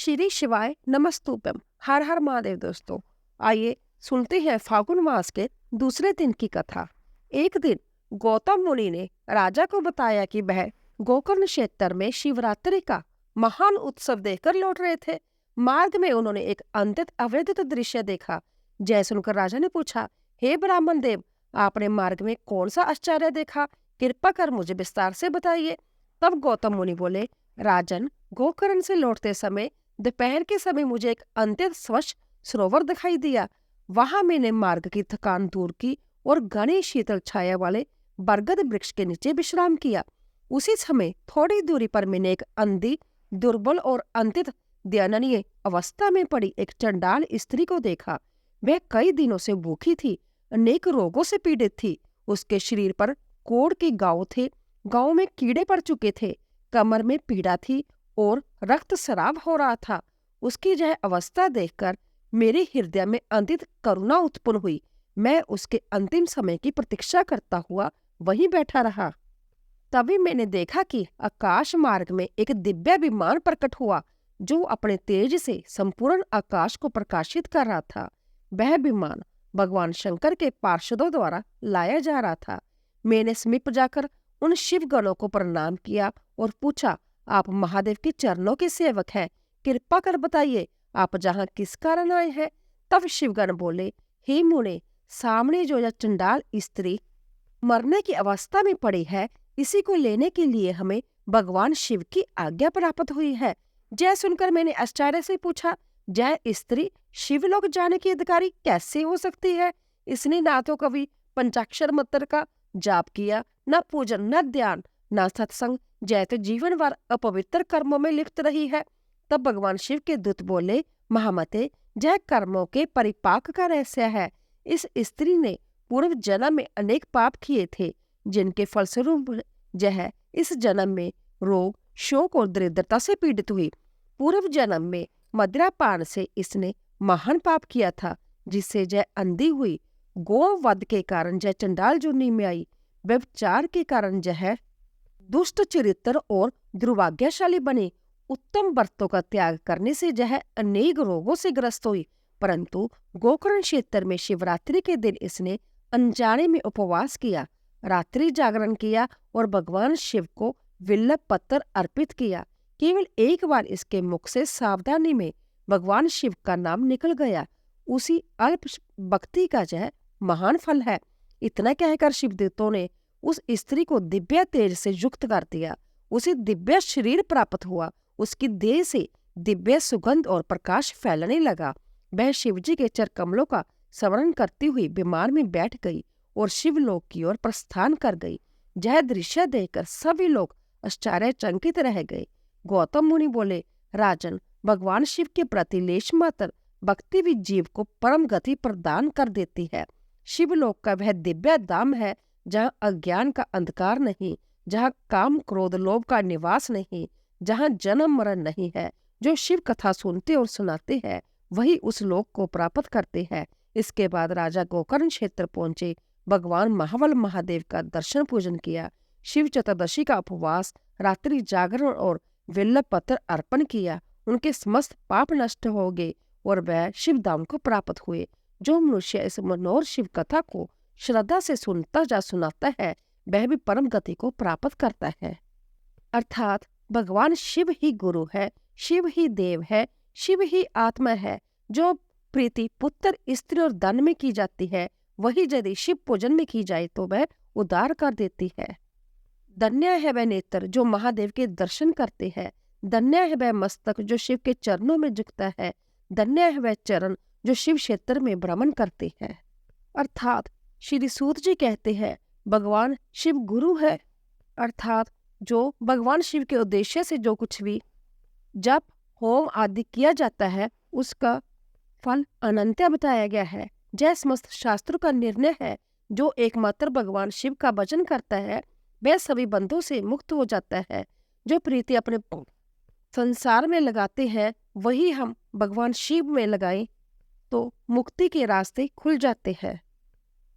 श्री शिवाय नमस्तुभ्यम। हर हर महादेव। दोस्तों, आइए सुनते हैं फागुन मास के दूसरे दिन की कथा। एक दिन गौतम मुनि ने राजा को बताया कि वह गोकर्ण क्षेत्र में शिवरात्रि का महान उत्सव देखकर लौट रहे थे। मार्ग में उन्होंने एक अत्यंत अवैध दृश्य देखा। जय सुनकर राजा ने पूछा, हे ब्राह्मण देव, आपने मार्ग में कौन सा आश्चर्य देखा? कृपा कर मुझे विस्तार से बताइए। तब गौतम मुनि बोले, राजन, गोकर्ण से लौटते समय दोपहर के समय मुझे एक अत्यंत स्वच्छ सरोवर दिखाई दिया। वहां मैंने मार्ग की थकान दूर की और घनी शीतल छाया वाले बरगद वृक्ष के नीचे विश्राम किया। उसी समय थोड़ी दूरी पर मैंने एक अंधी, दुर्बल और अत्यंत दयनीय अवस्था में पड़ी एक चंडाल स्त्री को देखा। वह कई दिनों से भूखी थी, अनेक रोगों से पीड़ित थी। उसके शरीर पर कोढ़ के घाव थे, गांव में कीड़े पड़ चुके थे, कमर में पीड़ा थी और रक्तस्राव हो रहा था। उसकी यह अवस्था देखकर मेरे हृदय में अत्यंत करुणा उत्पन्न हुई। मैं उसके अंतिम समय की प्रतीक्षा करता हुआ वहीं बैठा रहा। तभी मैंने देखा कि आकाश मार्ग में एक दिव्य विमान प्रकट हुआ, जो अपने तेज से संपूर्ण आकाश को प्रकाशित कर रहा था। वह विमान भगवान शंकर के पार्षदों द्वारा लाया जा रहा था। मैंने समीप जाकर उन शिवगणों को प्रणाम किया और पूछा, आप महादेव के चरणों के सेवक हैं, कृपा कर बताइए आप जहाँ किस कारण आए हैं? तब शिवगण बोले, हे मुने, सामने जो यह चंडाल स्त्री मरने की अवस्था में पड़ी है, इसी को लेने के लिए हमें भगवान शिव की आज्ञा प्राप्त हुई है। जय सुनकर मैंने आश्चर्य से पूछा, जय स्त्री शिवलोक जाने की अधिकारी कैसे हो सकती है? इसने ना तो कभी पंचाक्षर मंत्र का जाप किया, न पूजन, न ध्यान, न सत्संग, जय तो जीवन भर अपवित्र कर्मों में लिप्त रही है। तब भगवान शिव के दूत बोले, महामते, जय कर्मों के परिपाक का रहस्य है। इस स्त्री ने पूर्व जन्म में अनेक पाप किए थे, जिनके फलस्वरूप यह इस जन्म में रोग, शोक और दरिद्रता से पीड़ित हुई। पूर्व जन्म में मदिरापान से इसने महान पाप किया था, जिससे जय अंधी हुई। गोवध के कारण जय चंडाल योनि में आई। व्यभिचार के कारण जय दुष्ट चरित्र और दुर्भाग्यशाली बनी। उत्तम व्रतों का त्याग करने से जय अनेक रोगों से ग्रस्त हुई। परंतु गोकर्ण क्षेत्र में शिवरात्रि के दिन इसने अनजाने में उपवास किया, रात्रि जागरण किया और भगवान शिव को विल्लभ पत्र अर्पित किया। केवल एक बार इसके मुख से सावधानी में भगवान शिव का नाम निकल गया। उसी अल्प भक्ति का यह महान फल है। इतना कहकर शिवदूतों ने उस स्त्री को दिव्य तेज से युक्त कर दिया। उसे दिव्य शरीर प्राप्त हुआ। उसकी देह से दिव्य सुगंध और प्रकाश फैलने लगा। वह शिवजी के चर कमलों का स्मरण करती हुई विमान में बैठ गई और शिवलोक की ओर प्रस्थान कर गई। यह दृश्य देखकर सभी लोग आश्चर्यचकित रह गए। गौतम मुनि बोले, राजन, भगवान शिव के प्रति लेश मात्र भक्ति भी जीव को परम गति प्रदान कर देती है। शिवलोक का वह दिव्य धाम है, जहाँ अज्ञान का अंधकार नहीं, जहाँ काम क्रोध लोभ का निवास नहीं, जहाँ जन्म मरण नहीं है। जो शिव कथा सुनते और सुनाते हैं, वही उस लोक को प्राप्त करते हैं। इसके बाद राजा गोकर्ण क्षेत्र पहुंचे, भगवान महाबल महादेव का दर्शन पूजन किया, शिव चतुर्दशी का उपवास, रात्रि जागरण और विल्लभ पत्र अर्पण किया। उनके समस्त पाप नष्ट हो गए और वह शिव धाम को प्राप्त हुए। जो मनुष्य इस मनोहर शिव कथा को श्रद्धा से सुनता जा सुनाता है, वह भी परम गति को प्राप्त करता है। अर्थात भगवान शिव ही गुरु है, शिव ही देव है, शिव ही आत्मा है। जो प्रीति पुत्र, स्त्री और धन में की जाती है, वही यदि शिव पूजन में की जाए तो वह उद्धार कर देती है। धन्य है वह नेत्र जो महादेव के दर्शन करते हैं। धन्य है वह मस्तक जो शिव के चरणों में झुकता है। धन्य है वह चरण जो शिव क्षेत्र में भ्रमण करते हैं। अर्थात श्री सूत जी कहते हैं, भगवान शिव गुरु है। अर्थात जो भगवान शिव के उद्देश्य से जो कुछ भी जप, होम आदि किया जाता है, उसका फल अनंत बताया गया है। जय समस्त शास्त्रों का निर्णय है, जो एकमात्र भगवान शिव का भजन करता है, वह सभी बंधों से मुक्त हो जाता है। जो प्रीति अपने संसार में लगाते हैं, वही हम भगवान शिव में लगाएं तो मुक्ति के रास्ते खुल जाते हैं।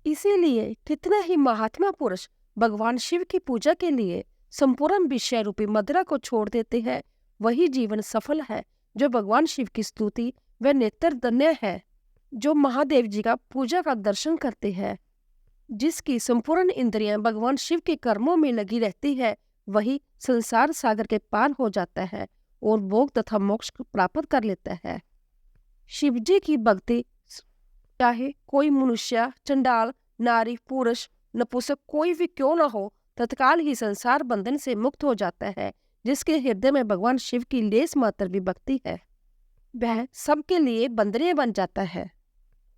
इसीलिए कितना ही महात्मा पुरुष भगवान शिव की पूजा के लिए संपूर्ण विषय रूपी मदिरा को छोड़ देते हैं। वही जीवन सफल है जो भगवान शिव की स्तुति व नेत्र धन्य है, जो महादेव जी का पूजा का दर्शन करते हैं, जिसकी संपूर्ण इंद्रियां भगवान शिव के कर्मों में लगी रहती है, वही संसार सागर के पार हो जाता है और भोग तथा मोक्ष को प्राप्त कर लेता है। शिव जी की भक्ति चाहे कोई मनुष्य, चंडाल, नारी, पुरुष, नपुंसक कोई भी क्यों न हो, तत्काल ही संसार बंधन से मुक्त हो जाता है। जिसके हृदय में भगवान शिव की लेस मात्र भी भक्ति है, वह सबके लिए बंदनीय बन जाता है।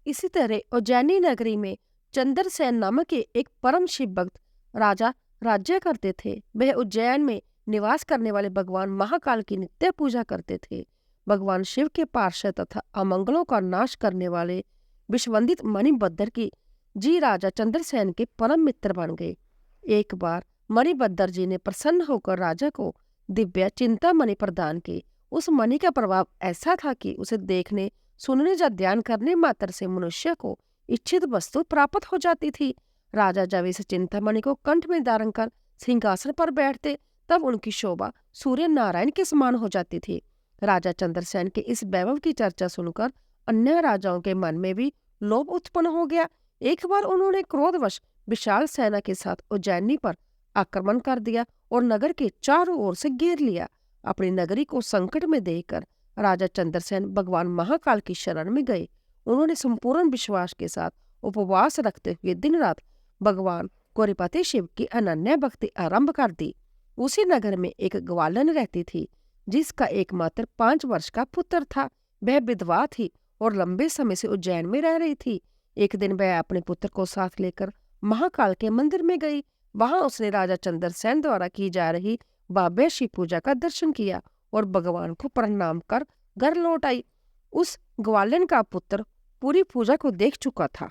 इसी तरह उज्जैनी नगरी में चंद्रसेन नामक के एक परम शिव भक्त राजा राज्य करते थे। वह उज्जैन में निवास करने वाले भगवान महाकाल की नित्य पूजा करते थे। भगवान शिव के पार्षद तथा अमंगलों का नाश करने वाले विश्ववंदित मणिभद्र की जी राजा चंद्रसेन के परम मित्र बन गए। एक बार मणिभद्र जी ने प्रसन्न होकर राजा को दिव्य चिंतामणि प्रदान की। उस मणि का प्रभाव ऐसा था कि उसे देखने, सुनने या ध्यान करने मात्र से मनुष्य को इच्छित वस्तु प्राप्त हो जाती थी। राजा जब इस चिंतामणि को कंठ में धारण कर सिंहासन पर बैठते, तब उनकी शोभा सूर्य नारायण के समान हो जाती थी। राजा चंद्रसेन के इस वैभव की चर्चा सुनकर अन्य राजाओं के मन में भी लोभ उत्पन्न हो गया। एक बार उन्होंने क्रोधवश विशाल सेना के साथ उज्जैनी पर आक्रमण कर दिया और नगर के चारों ओर से घेर लिया। अपनी नगरी को संकट में देखकर राजा चंद्रसेन भगवान महाकाल की शरण में गए। उन्होंने संपूर्ण विश्वास के साथ उपवास रखते हुए दिन रात भगवान गौरीपति शिव की अनन्य भक्ति आरंभ कर दी। उसी नगर में एक ग्वालन रहती थी, जिसका एकमात्र 5 वर्ष का पुत्र था। वह विधवा थी और लंबे समय से उज्जैन में रह रही थी। एक दिन वह अपने पुत्र को साथ लेकर महाकाल के मंदिर में गई। वहां उसने राजा चंद्रसेन द्वारा की जा रही भव्य शिव पूजा का दर्शन किया और भगवान को प्रणाम कर घर लौट आई। उस ग्वालन का पुत्र पूरी पूजा को देख चुका था।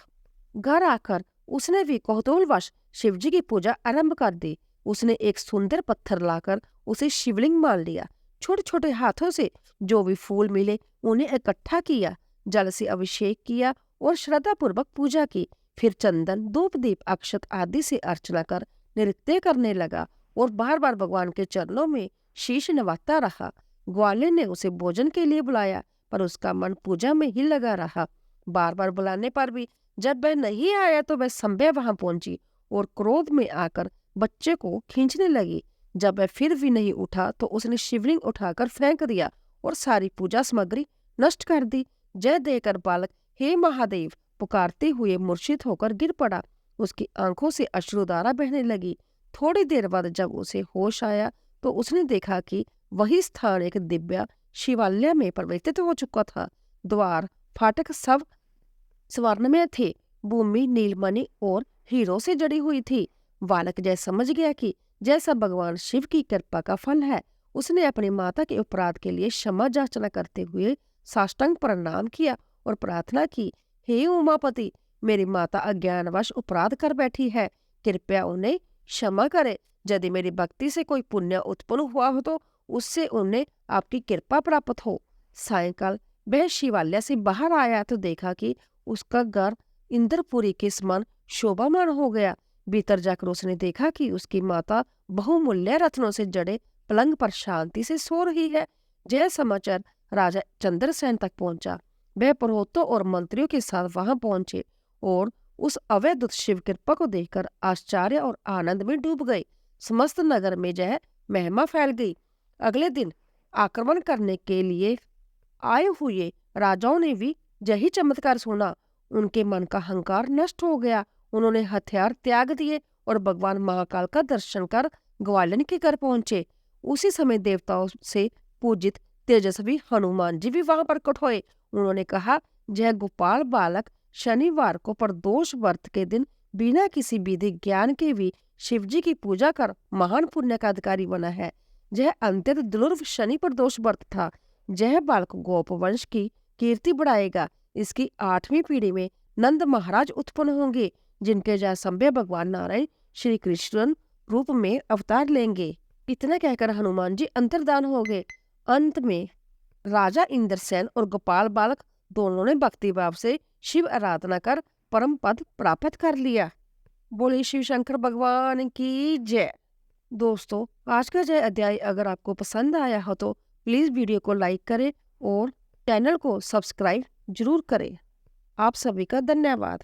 घर आकर उसने भी कौतूहलवश शिवजी की पूजा आरंभ कर दी। उसने एक सुंदर पत्थर लाकर उसे शिवलिंग मान लिया। छोटे छोटे हाथों से जो भी फूल मिले उन्हें इकट्ठा किया, जल से अभिषेक किया और श्रद्धापूर्वक पूजा की। फिर चंदन, धूप, दीप, अक्षत आदि से अर्चना कर नृत्य करने लगा और बार बार भगवान के चरणों में शीश नवाता रहा। ग्वालिन ने उसे भोजन के लिए बुलाया, पर उसका मन पूजा में ही लगा रहा। बार बार बुलाने पर भी जब वह नहीं आया तो वह संभ्या वहां पहुंची और क्रोध में आकर बच्चे को खींचने लगी। जब वह फिर भी नहीं उठा तो उसने शिवलिंग उठाकर फेंक दिया और सारी पूजा सामग्री नष्ट कर दी। जय देकर बालक हे महादेव पुकारते हुए मूर्छित होकर गिर पड़ा। उसकी आंखों से अश्रुधारा बहने लगी। थोड़ी देर बाद जब उसे होश आया तो उसने देखा कि वही स्थान एक दिव्य शिवालय में परिवर्तित हो चुका था। द्वार, फाटक सब स्वर्णमय थे। भूमि नीलमणि और हीरों से जड़ी हुई थी। बालक जय समझ गया कि जैसा भगवान शिव की कृपा का फल है। उसने अपनी माता के अपराध के लिए क्षमा याचना करते हुए साष्टांग प्रणाम किया और प्रार्थना की, हे उमापति, मेरी माता अज्ञानवश अपराध कर बैठी है, कृपया उन्हें क्षमा करे। यदि मेरी भक्ति से कोई पुण्य उत्पन्न हुआ हो तो उससे उन्हें आपकी कृपा प्राप्त हो। सायंकाल वह शिवालय से बाहर आया तो देखा कि उसका घर इंद्रपुरी के समान शोभामान हो गया। भीतर जाकर उसने देखा कि उसकी माता बहुमूल्य रत्नों से जड़े पलंग पर शांति से सो रही है। यह समाचार राजा चंद्रसेन तक पहुंचा। वह पुरोहितों और मंत्रियों के साथ वहां पहुंचे और उस अवैध शिव कृपा को देखकर आश्चर्य और आनंद में डूब गए। समस्त नगर में यह महिमा फैल गई। अगले दिन आक्रमण करने के लिए आए हुए राजाओं ने भी यही चमत्कार सुना। उनके मन का अहंकार नष्ट हो गया। उन्होंने हथियार त्याग दिए और भगवान महाकाल का दर्शन कर ग्वालिन के घर पहुंचे। उसी समय देवताओं से पूजित तेजस्वी हनुमान जी भी वहां प्रकट हुए। उन्होंने कहा, यह गोपाल बालक शनिवार को प्रदोष व्रत के दिन बिना किसी विधि ज्ञान के भी शिवजी की पूजा कर महान पुण्य का अधिकारी बना है। यह अत्यंत दुर्लभ शनि प्रदोष व्रत था। यह बालक गोप वंश की कीर्ति बढ़ाएगा। इसकी 8वीं पीढ़ी में नंद महाराज उत्पन्न होंगे, जिनके जय संभव भगवान नारायण श्री कृष्ण रूप में अवतार लेंगे। इतना कहकर हनुमान जी अंतर्धान हो गए। अंत में राजा इंद्रसेन और गोपाल बालक दोनों ने भक्ति भाव से शिव आराधना कर परम पद प्राप्त कर लिया। बोले शिव शंकर भगवान की जय। दोस्तों, आज का यह अध्याय अगर आपको पसंद आया हो तो प्लीज वीडियो को लाइक करें और चैनल को सब्सक्राइब जरूर करें। आप सभी का धन्यवाद।